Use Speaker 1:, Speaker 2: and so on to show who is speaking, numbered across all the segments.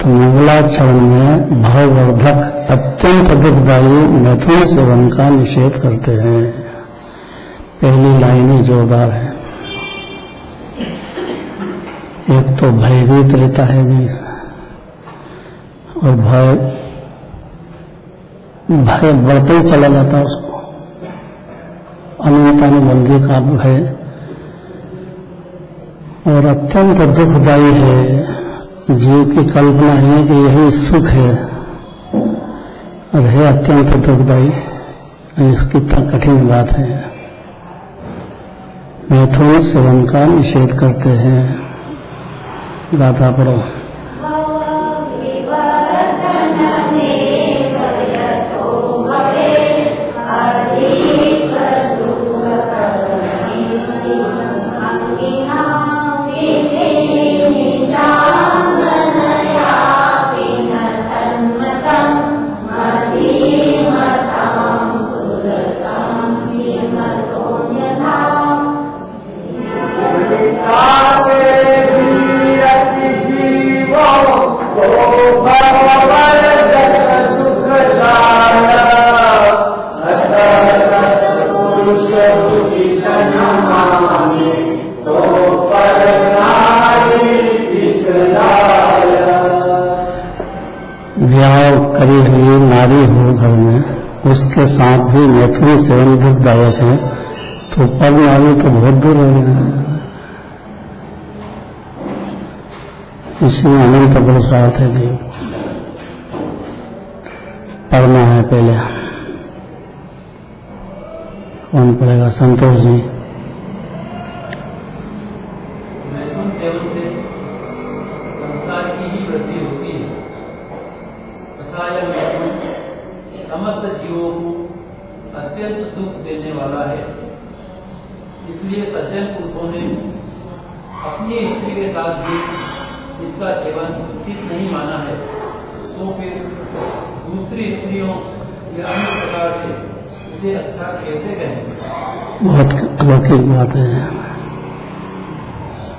Speaker 1: तो मंगलाचरण में भाववर्धक अत्यंत दुखदायी मैथुन सेवन का निषेध करते हैं। पहली लाइन ही जोरदार है। एक तो भयभीत रहता है जी, और भय बढ़ते ही चला जाता है उसको। अनंतानुबंधी का भय और अत्यंत दुखदायी है। जीव की कल्पना है कि यही सुख है और है अत्यंत दुखदायी। इसकी कितना कठिन बात है। मैथुन सेवन का निषेध करते हैं। गाथा पढ़ो। करी हुई नारी हो घर में, उसके साथ भी मैथुन सेवन दुखदायक है, तो पर नारी तो बहुत दूर हो गए। इसमें अनंत पुरुषार्थ है जी। पढ़ना है पहले। कौन पढ़ेगा? संतोष जी।
Speaker 2: मैथुन सेवन से संसार की ही वृद्धि होती है तथा यह मैथुन समस्त जीवों को अत्यंत दुख देने वाला है। इसलिए सज्जन पुरुषों ने अपनी स्त्री के साथ भी इसका सेवन उचित नहीं माना है, तो फिर दूसरी स्त्रियों या अन्य प्रकार से इसे अच्छा कैसे कहेंगे?
Speaker 1: बहुत अलौकिक बात है।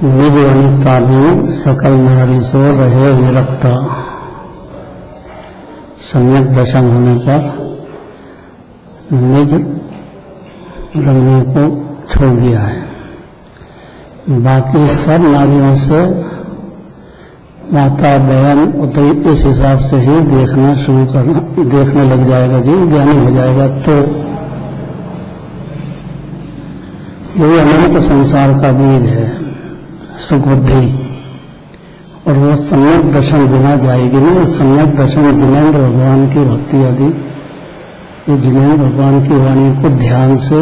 Speaker 1: निज अनिता भी सकल नारी सो रहे विरक्ता। सम्यक दर्शन होने पर निज रंगने को छोड़ दिया है। बाकी सब नारियों से माता बहन उतरी इस हिसाब से ही देखना शुरू करना, देखने लग जाएगा जी, ज्ञानी हो जाएगा। तो ये अनंत संसार का बीज है सुख बुद्धि, और वो सम्यक दर्शन बिना जाएगी नहीं। सम्यक दर्शन जिनेंद्र भगवान की भक्ति आदि, ये जिनेंद्र भगवान की वाणी को ध्यान से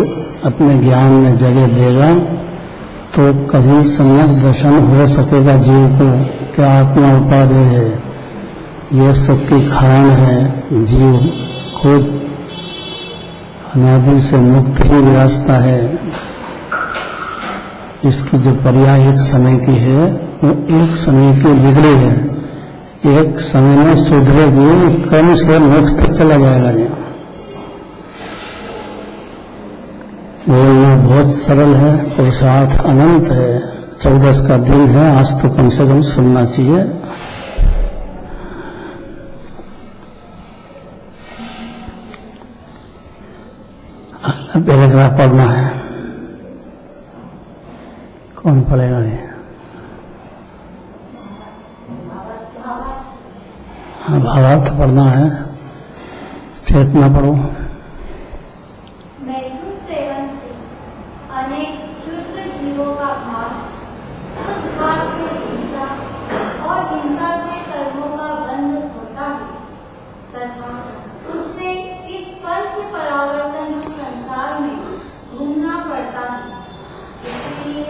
Speaker 1: अपने ज्ञान में जगह देगा तो कभी सम्यक दर्शन हो सकेगा जीव को। क्या आत्मा उपादेय है, ये सुख की खान है। जीव खुद अनादि से मुक्त ही विरासता है। इसकी जो पर्याय एक समय की है वो एक समय की बिगड़ी है, एक समय में सुधरेगी, क्रम से मोक्ष तक चला जाएगा। बोलना बहुत सरल है, पुरुषार्थ अनंत है। 14 का दिन है, आज तो कम से कम सुनना चाहिए। पैराग्राफ पढ़ना है। कौन पढ़ेगा ये? हाँ, भावार्थ पढ़ना है। चेतना पढ़ो।
Speaker 3: मैथुन सेवन से अनेक क्षुद्र जीवों का भाग, उस भाग से हिंसा और हिंसा से कर्मों का बंध होता है तथा उससे इस पंच परावर्तन रूप संसार में घूमना पड़ता है। इसलिए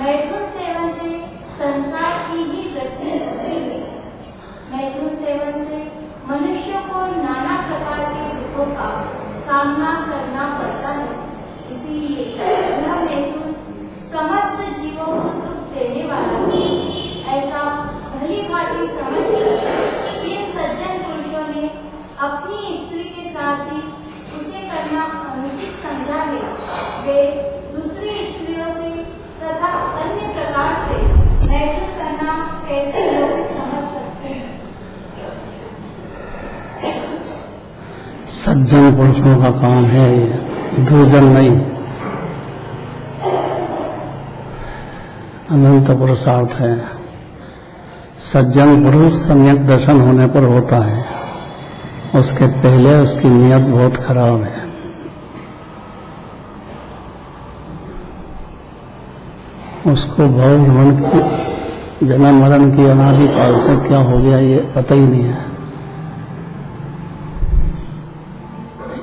Speaker 3: मैथुन सेवन से संसार की ही वृद्धि होती है। मैथुन सेवन से मनुष्य को नाना प्रकार के दुखों का सामना करना पड़ता है। इसीलिए यह मैथुन समस्त जीवों को दुख देने वाला है। ऐसा भली भांति समझकर इन सज्जन पुरुषों ने अपनी स्त्री के साथ ही उसे करना अनुचित समझा है। वे दूसरी स्त्रियों से तथा अन्य प्रकार से मैथुन करना कैसे लोग समझ सकते हैं?
Speaker 1: सज्जन पुरुषों का काम है ये, दुर्जन नहीं। अनंत पुरुषार्थ है। सज्जन पुरुष सम्यक दर्शन होने पर होता है, उसके पहले उसकी नियत बहुत खराब है। उसको भव भ्रमण की, जन्म मरण की अनादि काल से क्या हो गया ये पता ही नहीं है।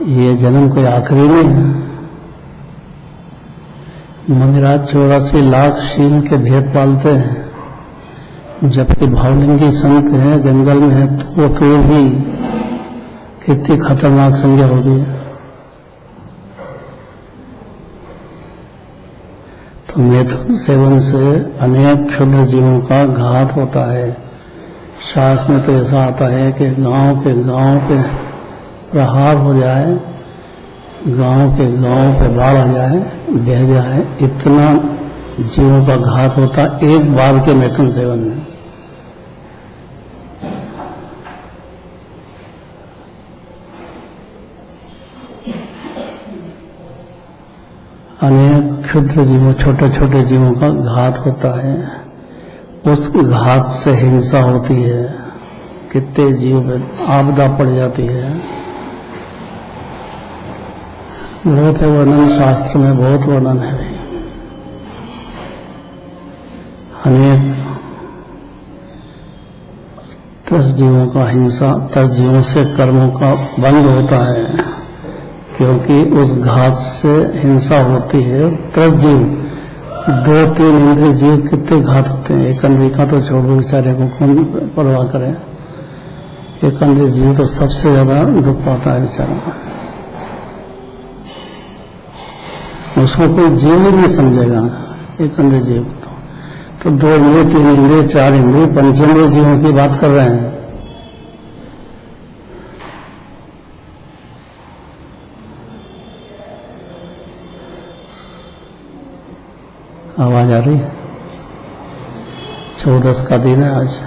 Speaker 1: ये जन्म कोई आखिरी नहीं है। मुनिराज 84 लाख शील के भेद पालते हैं, जबकि भावलिंगी संत है, जंगल में है, तो भी कितनी खतरनाक संज्ञा होगी। तो मैथुन सेवन से अनेक क्षुद्र जीवों का घात होता है। शास्त्र में तो ऐसा आता है कि गांव पे प्रहार हो जाए, गांव पे बाढ़ आ जाए, बह जाए, इतना जीवों का घात होता एक बार के मैथुन सेवन में। अनेक क्षुद्र जीवों, छोटे छोटे जीवों का घात होता है। उस घात से हिंसा होती है, कितने जीव पे आपदा पड़ जाती है। बहुत है वर्णन, शास्त्र में बहुत वर्णन है। अनेक त्रस जीवों का हिंसा, त्रस जीवों से कर्मों का बंद होता है, क्योंकि उस घात से हिंसा होती है। त्रस जीव, 2-3 इंद्रिय जीव कितने घात होते हैं। एक इंद्रिय का तो छोड़ दो, बेचारे को कौन परवाह करे। एक इंद्रिय जीव तो सबसे ज्यादा दुख पाता है बेचारा, उसको कोई जीव ही नहीं समझेगा। एक इंद्रिय जीव तो 2 इंद्रिय, 3 इंद्रिय, 4 इंद्रिय, पंचेंद्रिय जीवों की बात कर रहे हैं। आवाज आ रही है? 14 का दिन है आज,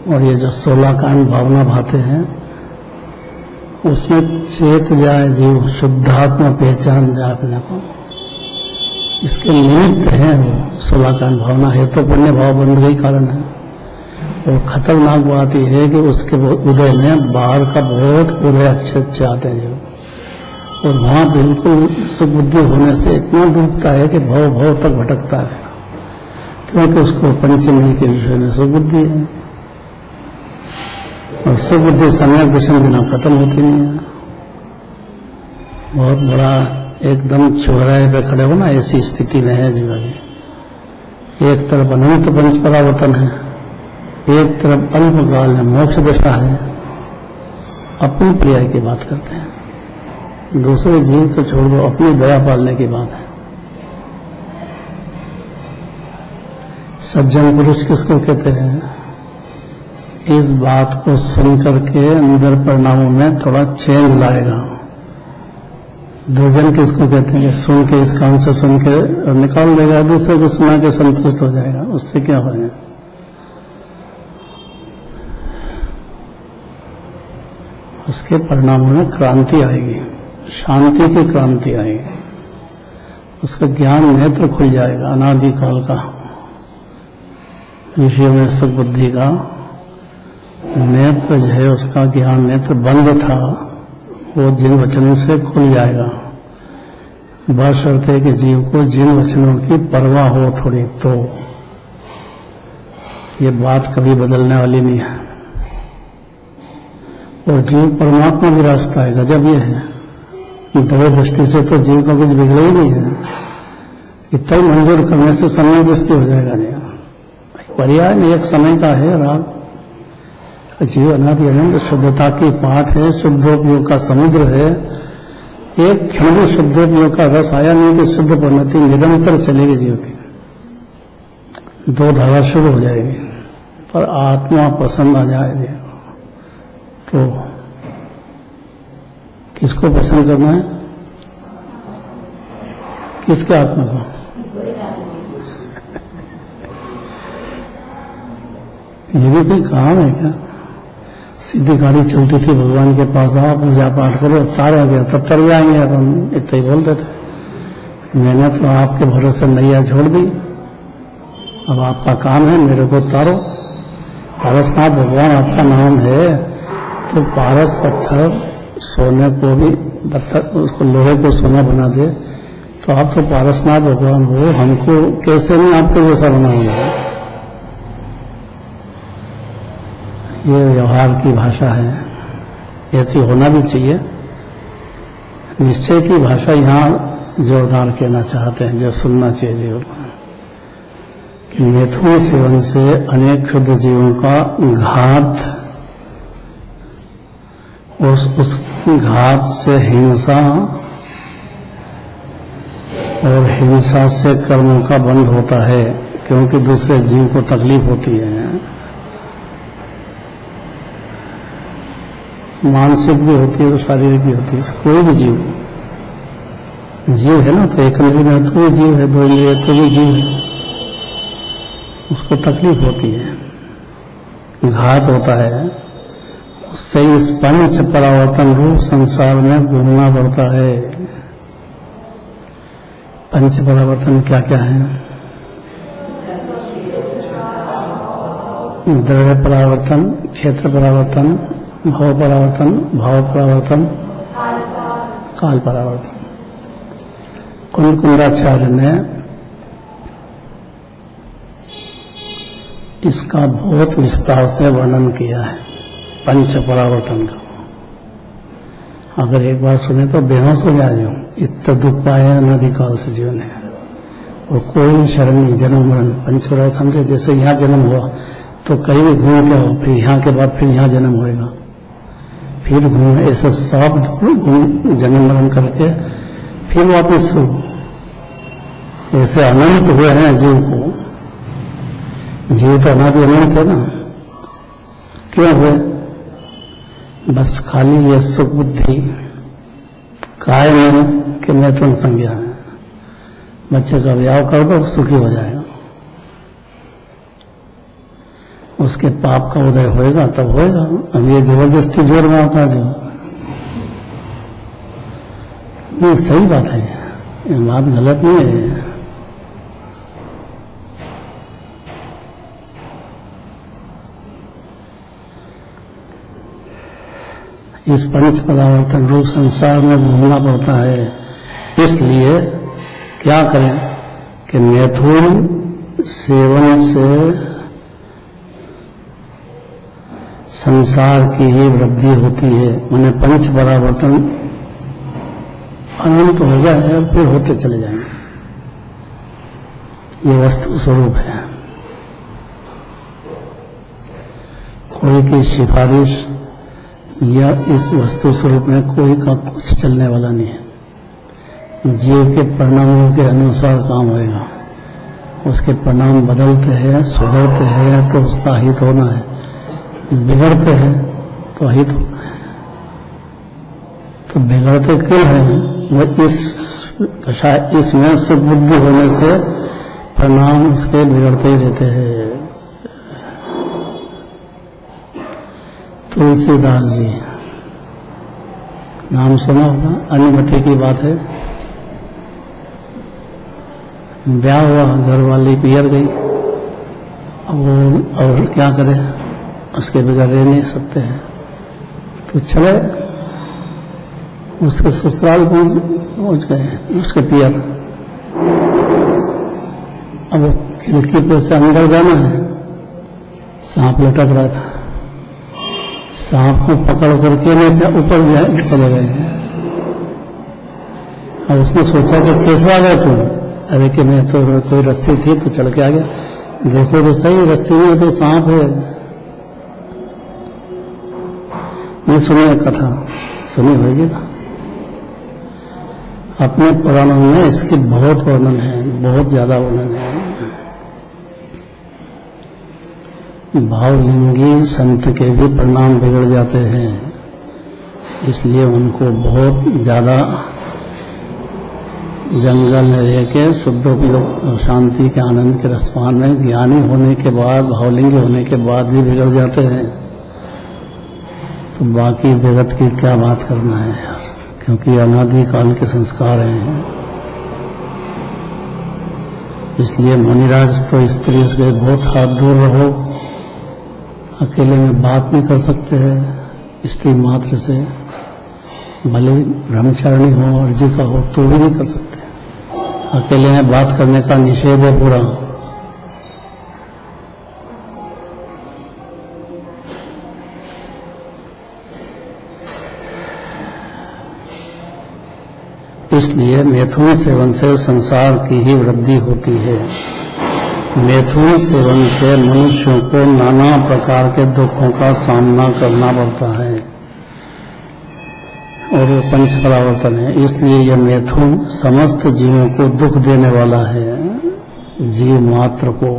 Speaker 1: और ये जो 16 कांड भावना भाते हैं, उसमें चेत जाए जीव, शुद्धात्मा पहचान जाए अपने को, इसके निमित्त है वो 16 कांड भावना है। तो पुण्य भाव बंध गई कारण है। और खतरनाक बात यह है कि उसके उदय में बाहर का बहुत उदय अच्छे आते हैं जो, और वहां बिल्कुल सुबुद्धि होने से इतना डूबता है कि भव तक भटकता है, क्योंकि उसको पंचेंद्रिय के विषय में सुबुद्धि है। और सुबुद्धि सम्यक दर्शन बिना खत्म होती नहीं है। बहुत बड़ा एकदम चौराहे पे खड़े हो ना, ऐसी स्थिति में है जीवन में। एक तरफ अनंत पंच परावर्तन है, एक तरफ अल्पकाल में मोक्ष दशा है। अपनी प्रिया की बात करते हैं, दूसरे जीव को छोड़ दो, अपनी दया पालने की बात है। सज्जन पुरुष किसको कहते हैं? इस बात को सुन करके अंदर परिणामों में थोड़ा चेंज लाएगा। दुर्जन किसको कहते हैं? सुन के, इस कान से सुन के निकाल देगा, दूसरे को सुना के संतुष्ट हो जाएगा। उससे क्या होगा? उसके परिणामों में क्रांति आएगी, शांति की क्रांति आएगी। उसका ज्ञान नेत्र खुल जाएगा, अनादिकाल का विषय में सुख बुद्धि का नेत्र जो है, उसका ज्ञान नेत्र बंद था, वो जिन वचनों से खुल जाएगा। बात शर्त है कि जीव को जिन वचनों की परवाह हो थोड़ी, तो ये बात कभी बदलने वाली नहीं है। और जीव परमात्मा भी रास्ता है। गजब ये है, दो दृष्टि से तो जीव का कुछ बिगड़ा ही नहीं है। इतना ही मंजूर करने से समय दृष्टि हो जाएगा। नहीं पर्याय में एक समय का है राग। जीव अनादि अनंत शुद्धता की पाठ है, शुद्धोपयोग का समुद्र है। एक क्षण भी शुद्धोपयोग का रस आया नहीं कि शुद्ध परिणति निरंतर चलेगी जीव की। 2 धारा शुरू हो जाएगी, पर आत्मा पसंद आ जाएगी। तो किसको पसंद करना है? किसके आत्मा को? ये भी कोई काम है क्या? सीधी गाड़ी चलती थी, भगवान के पास आओ, पूजा पाठ करो, तार आ गया तब तर जाएंगे, अपन इतना ही बोलते थे। मैंने तो आपके भरोसे नैया छोड़ दी, अब आपका काम है मेरे को तारो। पारसनाथ भगवान आपका नाम है, तो पारस पत्थर सोने को भी उसको लोहे को सोना बना दे, तो आप तो पारसनाथ भगवान हो, हमको कैसे नहीं आपके जैसा बनाओगे। ये व्यवहार की भाषा है, ऐसी होना भी चाहिए। निश्चय की भाषा यहाँ जोरदार कहना चाहते हैं, जो सुनना चाहिए जीवन कि मैथुन सेवन से अनेक क्षुद्र जीवों का घात, उस घात से हिंसा और हिंसा से कर्मों का बंध होता है, क्योंकि दूसरे जीव को तकलीफ होती है, मानसिक भी होती है तो शारीरिक भी होती है। कोई भी जीव है ना, तो एक इंद्रिय में तो भी जीव है, दो इंद्रिय तो भी जीव है, उसको तकलीफ होती है, घात होता है, उससे इस पंच परावर्तन रूप संसार में घूमना पड़ता है। पंच परावर्तन क्या क्या है? द्रव्य परावर्तन, क्षेत्र परावर्तन, भाव परावर्तन, भाव परावर्तन, काल परावर्तन। कुंदाचार्य ने इसका बहुत विस्तार से वर्णन किया है, पंच परावर्तन का। अगर एक बार सुने तो बेहोश हो जाए, इतना दुख पाया अनादिकाल से जीवन है, और कोई शरण नहीं, जन्म मरण पंचपरावर्तन समझे। जैसे यहाँ जन्म हुआ तो कहीं भी घूम के हो, फिर यहाँ के बाद फिर यहाँ जन्म होएगा, फिर घूम, ऐसे सब जन्म मरण करके फिर वापस ऐसे अनंत हुए हैं जीव को। जीव तो अनादि अनंत है ना, क्यों हुए? बस खाली ये सुख बुद्धि कायम है कि मैं तुम संज्ञा है, बच्चे का ब्याह कर दो सुखी हो जाएगा, उसके पाप का उदय होएगा तब होएगा। अब ये जबरदस्ती जोर में आता है, नहीं सही बात है, ये बात गलत नहीं है। इस पंच परावर्तन रूप संसार में घूमना पड़ता है, इसलिए क्या करें कि मैथुन सेवन से संसार की ही वृद्धि होती है। माने पंच परावर्तन अनंत हो गया है, फिर होते चले जाएंगे, ये वस्तु स्वरूप है। कोई की सिफारिश या इस वस्तु स्वरूप में कोई का कुछ चलने वाला नहीं है। जीव के परिणामों के अनुसार काम होएगा, उसके परिणाम बदलते हैं, सुधरते हैं तो उसका हित होना है, बिगड़ते हैं तो हित होना है। तो बिगड़ते क्यों हैं? वो इसमें सुख बुद्धि होने से परिणाम उसके बिगड़ते ही रहते हैं। तुलसीदास जी नाम सुना होगा, अनुमति की बात है। ब्याह हुआ, घर वाली पियर गई, अब वो और क्या करे, उसके बगैर रह नहीं सकते हैं, तो चले उसके ससुराल पहुंच गए, उसके पियर। अब खिड़की पे से अंदर जाना है, सांप लटक रहा था, सांप को पकड़ करके नीचे ऊपर चले गए। अब उसने सोचा कि कैसे आ गए तुम? अरे कि मैं तो कोई रस्सी थी तो चढ़ के आ गया, देखो तो सही रस्सी में तो सांप है। नहीं सुनिए कथा, सुनी होगी ना, अपने पुराणों में इसके बहुत वर्णन है, बहुत ज्यादा वर्णन है। भावलिंगी संत के भी परिणाम बिगड़ जाते हैं, इसलिए उनको बहुत ज्यादा जंगल में रह के शुद्ध उपयोग शांति के आनंद के रसपान में ज्ञानी होने के बाद, भावलिंगी होने के बाद भी बिगड़ जाते हैं। तो बाकी जगत की क्या बात करना है यार, क्योंकि अनादिकाल के संस्कार हैं। इसलिए मुनिराज तो स्त्री से बहुत हाथ दूर रहो, अकेले में बात नहीं कर सकते हैं स्त्री मात्र से, भले ब्रह्मचारिणी हो अर्जिका हो तो भी नहीं कर सकते। अकेले में बात करने का निषेध है पूरा। इसलिए मैथुन सेवन से संसार की ही वृद्धि होती है। मैथुन सेवन से मनुष्यों को नाना प्रकार के दुखों का सामना करना पड़ता है और ये पंच परावर्तन है। इसलिए यह मैथुन समस्त जीवों को दुख देने वाला है। जीव मात्र को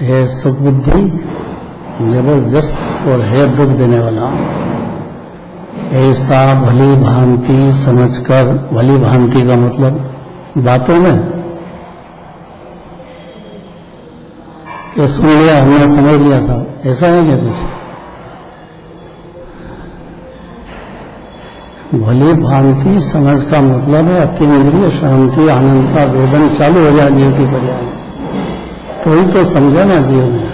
Speaker 1: है सुख बुद्धि जबरदस्त और है दुख देने वाला। ऐसा भली भांति समझकर, भली भांति का मतलब बातों में कि सुन लिया हमने समझ लिया था, ऐसा है क्या कुछ? भली भांति समझ का मतलब है अतीन्द्रिय शांति आनंद वेदन चालू हो जाए जीव की पर्याय, तो ही तो समझा ना जीव में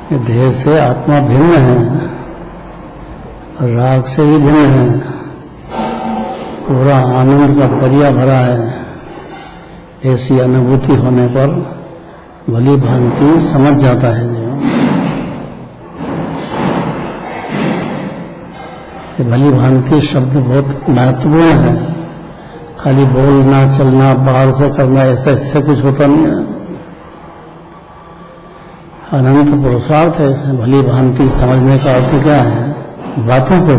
Speaker 1: कि देह से आत्मा भिन्न है, राग से भी भिन्न है, पूरा आनंद का दरिया भरा है। ऐसी अनुभूति होने पर भली भांति समझ जाता है जो कि भली भांति शब्द बहुत महत्वपूर्ण है। खाली बोलना चलना बाहर से करना ऐसा इससे कुछ होता नहीं है। अनंत पुरुषार्थ है इसे भली भांति समझने का अर्थ क्या है? बातों से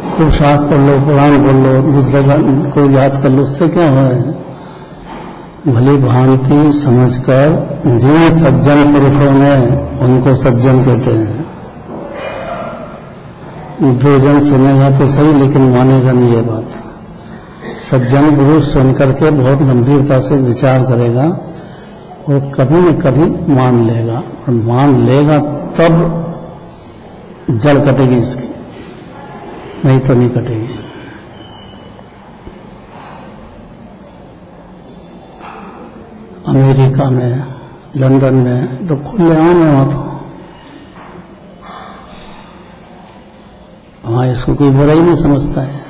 Speaker 1: खूब शास्त्र पढ़ लो, पुराण पढ़ लो, दूसरे का कोई याद कर लो, उससे क्या हो? भली भांति समझकर जिन सज्जन पुरुषों ने, उनको सज्जन कहते हैं। दो जन सुनेगा तो सही लेकिन मानेगा नहीं ये बात। सज्जन पुरुष सुनकर के बहुत गंभीरता से विचार करेगा और कभी न कभी मान लेगा, और मान लेगा तब जड़ कटेगी इसकी, नहीं तो नहीं कटेगी। अमेरिका में, लंदन में तो खुले आम है, वहां इसको कोई बुराई नहीं समझता है।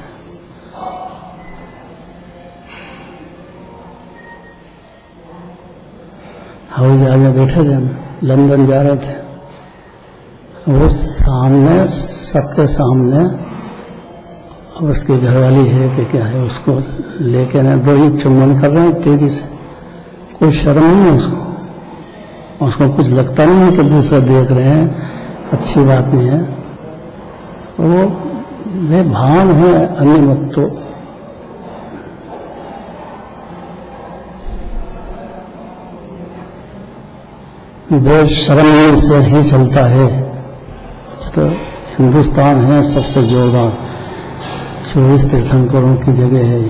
Speaker 1: हवाई जहाज में बैठे थे, लंदन जा रहे थे, वो सामने, सबके सामने, और उसकी घरवाली है कि क्या है, उसको लेके ना दो ही चुम्बन कर रहे हैं तेजी से, कोई शर्म नहीं है उसको, उसको कुछ लगता नहीं है कि दूसरा देख रहे हैं, अच्छी बात नहीं है। वो वे भान है अन्य मत तो। वे शर्म से ही चलता है। तो हिंदुस्तान है सबसे जोरदार, 24 तीर्थंकरों की जगह है,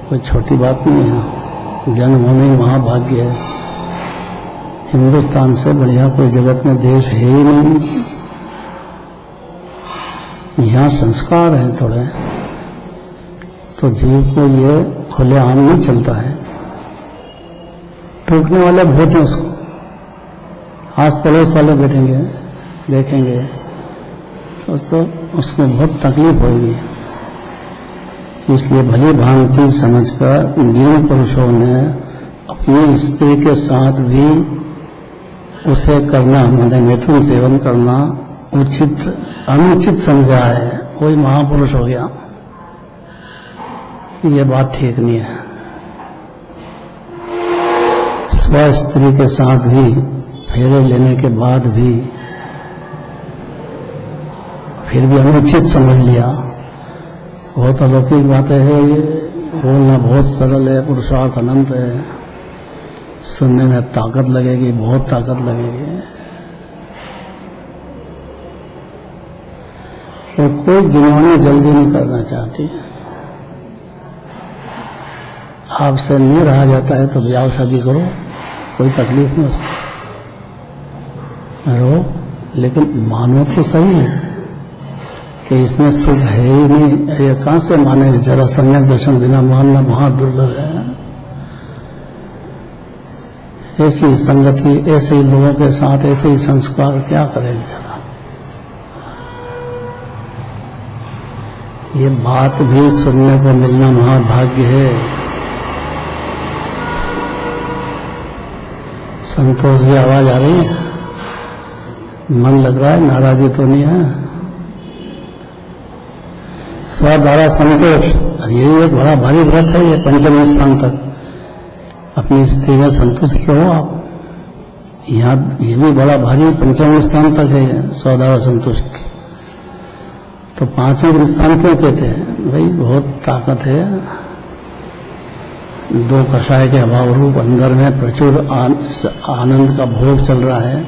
Speaker 1: कोई छोटी बात नहीं है। जन्म होने ही महाभाग्य है। हिंदुस्तान से बढ़िया कोई जगत में देश है ही नहीं। यहाँ संस्कार है थोड़े, तो जीव को ये खुले आम नहीं चलता है। टोकने वाले बहुत हैं उसको, आस पड़ोस वाले बैठेंगे देखेंगे तो उसको बहुत तकलीफ होगी। इसलिए भली भांति समझकर जिन पुरुषों ने अपनी स्त्री के साथ भी उसे करना, मतलब मैथुन सेवन करना उचित अनुचित समझा है, कोई महापुरुष हो गया, ये बात ठीक नहीं है। स्व स्त्री के साथ भी फेरे लेने के बाद भी फिर भी अनुचित समझ लिया, बहुत अलौकिक बातें है। ये बोलना बहुत सरल है, पुरुषार्थ अनंत है, सुनने में ताकत लगेगी, बहुत ताकत लगेगी। तो कोई जिन्होंने जल्दी नहीं करना चाहती, आपसे नहीं रहा जाता है तो ब्याह शादी करो, कोई तकलीफ नहीं उसमें, रहो लेकिन मानो तो सही है कि इसमें सुख है ही नहीं। ये कहां से माने? जरा सम्यक दर्शन बिना मानना बहुत दुर्लभ है। ऐसी संगति, ऐसे ही लोगों के साथ ऐसे ही संस्कार क्या करे बेचारा। ये बात भी सुनने को मिलना महाभाग्य है। संतोष जी आवाज आ रही है? मन लग रहा है, नाराजी तो नहीं है? स्वधारा संतोष, यही एक बड़ा भारी व्रत है। ये पंचम स्थान तक अपनी स्त्री में संतुष्ट रहो आप। यहाँ ये भी बड़ा भारी पंचम स्थान तक है स्वधारा संतुष्ट। तो पांचवें स्थान क्यों कहते हैं? भाई बहुत ताकत है। दो कषाय के अभाव रूप अंदर में प्रचुर आनंद का भोग चल रहा है,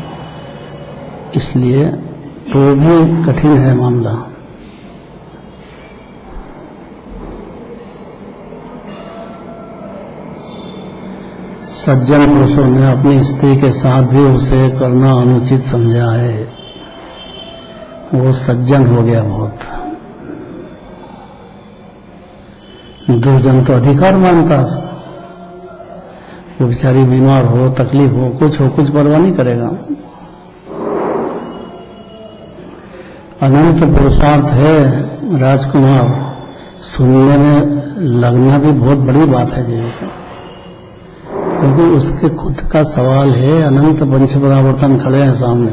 Speaker 1: इसलिए तो भी कठिन है मामला। सज्जन पुरुषों ने अपनी स्त्री के साथ भी उसे करना अनुचित समझा है। वो सज्जन हो गया बहुत। दुर्जन तो अधिकार मानता, वो बेचारी बीमार हो, तकलीफ हो, कुछ परवाह नहीं करेगा। अनंत पुरुषार्थ है राजकुमार, सुनने में लगना भी बहुत बड़ी बात है जी, क्योंकि उसके खुद का सवाल है। अनंत पंच परावर्तन खड़े हैं सामने,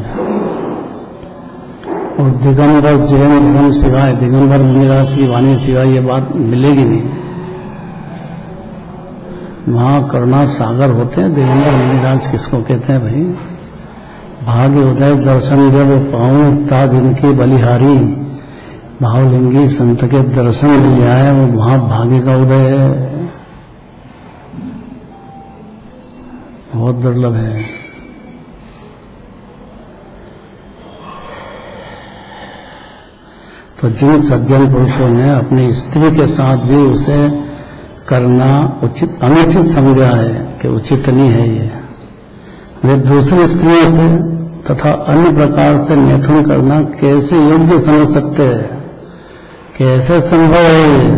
Speaker 1: और दिगंबर जीवन धर्म सिवाय, दिगंबर मुनिराज की वाणी सिवाय ये बात मिलेगी नहीं। वहां करुणा सागर होते हैं। दिगंबर मुनिराज किसको कहते हैं भाई? भाग्य उदय दर्शन जब पाऊं ता दिन की बलिहारी, भावलिंगी संत के दर्शन मिल जाए वो महाभाग्य का उदय है, बहुत दुर्लभ है। तो जिन सज्जन पुरुषों ने अपनी स्त्री के साथ भी उसे करना अनुचित समझा है कि उचित नहीं है ये, वे दूसरी स्त्रियों से तथा अन्य प्रकार से मैथुन करना कैसे योग्य समझ सकते हैं? कैसे संभव है?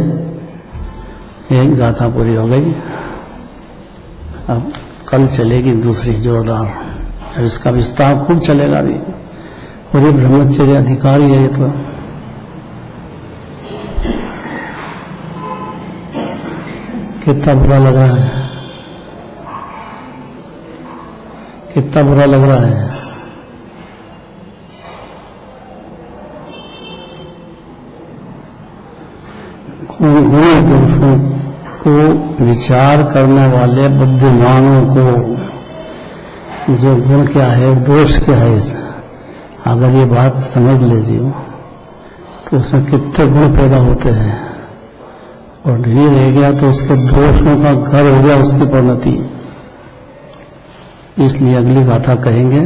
Speaker 1: एक गाथा पूरी हो गई, अब कल चलेगी दूसरी जोरदार, और इसका विस्तार खूब चलेगा भी। पूरी ब्रह्मचर्य अधिकारी है ये तो। कितना बुरा लग रहा है, कितना बुरा लग रहा है। गुण दोषों को विचार करने वाले बुद्धिमानों को जो गुण क्या है, दोष क्या है, इसमें अगर ये बात समझ लीजिए तो उसमें कितने गुण पैदा होते हैं, और नहीं रह गया तो उसके दोषों का घर हो गया उसकी परिणति। इसलिए अगली गाथा कहेंगे,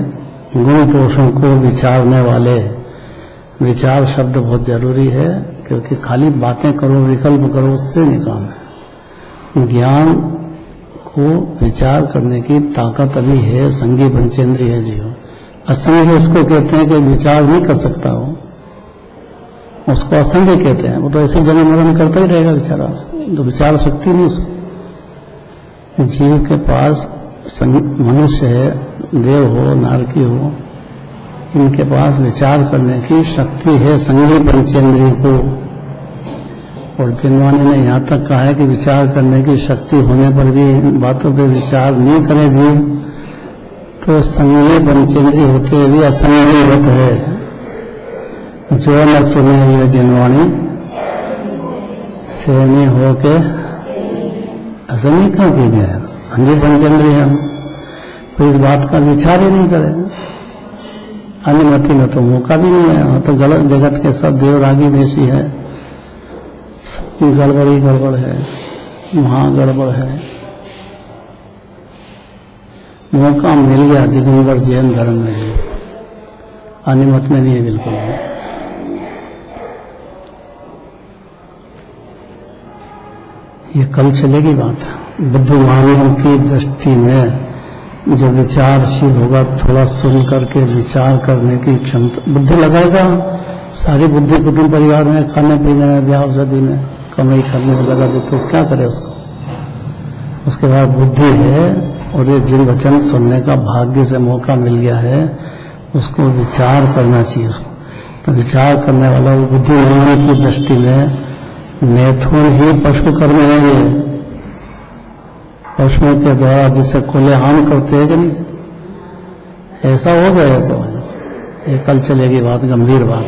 Speaker 1: गुण दोषों को विचारने वाले। विचार शब्द बहुत जरूरी है, क्योंकि खाली बातें करो, विकल्प करो, उससे नहीं काम है। ज्ञान को विचार करने की ताकत अभी है, संगी पंचेंद्रिय जीव। असंग उसको कहते हैं कि विचार नहीं कर सकता हो, उसको असंग कहते हैं। वो तो ऐसे जन्म मरण करता ही रहेगा बेचारा, तो विचार शक्ति नहीं उसको। जीव के पास मनुष्य है, देव हो, नारकी हो, इनके पास विचार करने की शक्ति है संगी पंचेंद्रिय को। और जिनवानी ने यहाँ तक कहा है कि विचार करने की शक्ति होने पर भी इन बातों पर विचार नहीं करे जीव, तो संगी पंचेंद्रिय होते हुए भी असंगी व्रत है। जो न सुने ये जिनवाणी से नहीं हो के असंगी क्यों की गया? संगी पंचेंद्रिय हम तो इस बात का विचार ही नहीं करें। अनुमति में तो मौका भी नहीं है, तो गलत जगत के सब देवरागी देशी है, गड़बड़ी गड़बड़ है, वहां गड़बड़ है। मौका मिल गया दिगंबर जैन धर्म में जी, अनुमत में नहीं है बिल्कुल। ये कल चलेगी बात। बुद्धिमानों की दृष्टि में जो विचारशील होगा, थोड़ा सुन करके विचार करने की क्षमता, बुद्धि लगाएगा, सारी बुद्धि कुटुंब परिवार में, खाने पीने में, ब्याह शादी में, कमाई करने में लगा दे तो क्या करे उसको। उसके बाद बुद्धि है और ये जिन वचन सुनने का भाग्य से मौका मिल गया है उसको विचार करना चाहिए उसको। तो विचार करने वाला वो बुद्धिमान की दृष्टि में मैथुन ही पशु कर्म है। ये पशुओं के द्वारा जिसे कोलेहान करते हैं कि नहीं, ऐसा हो गया तो ये कल चलेगी बात, गंभीर बात।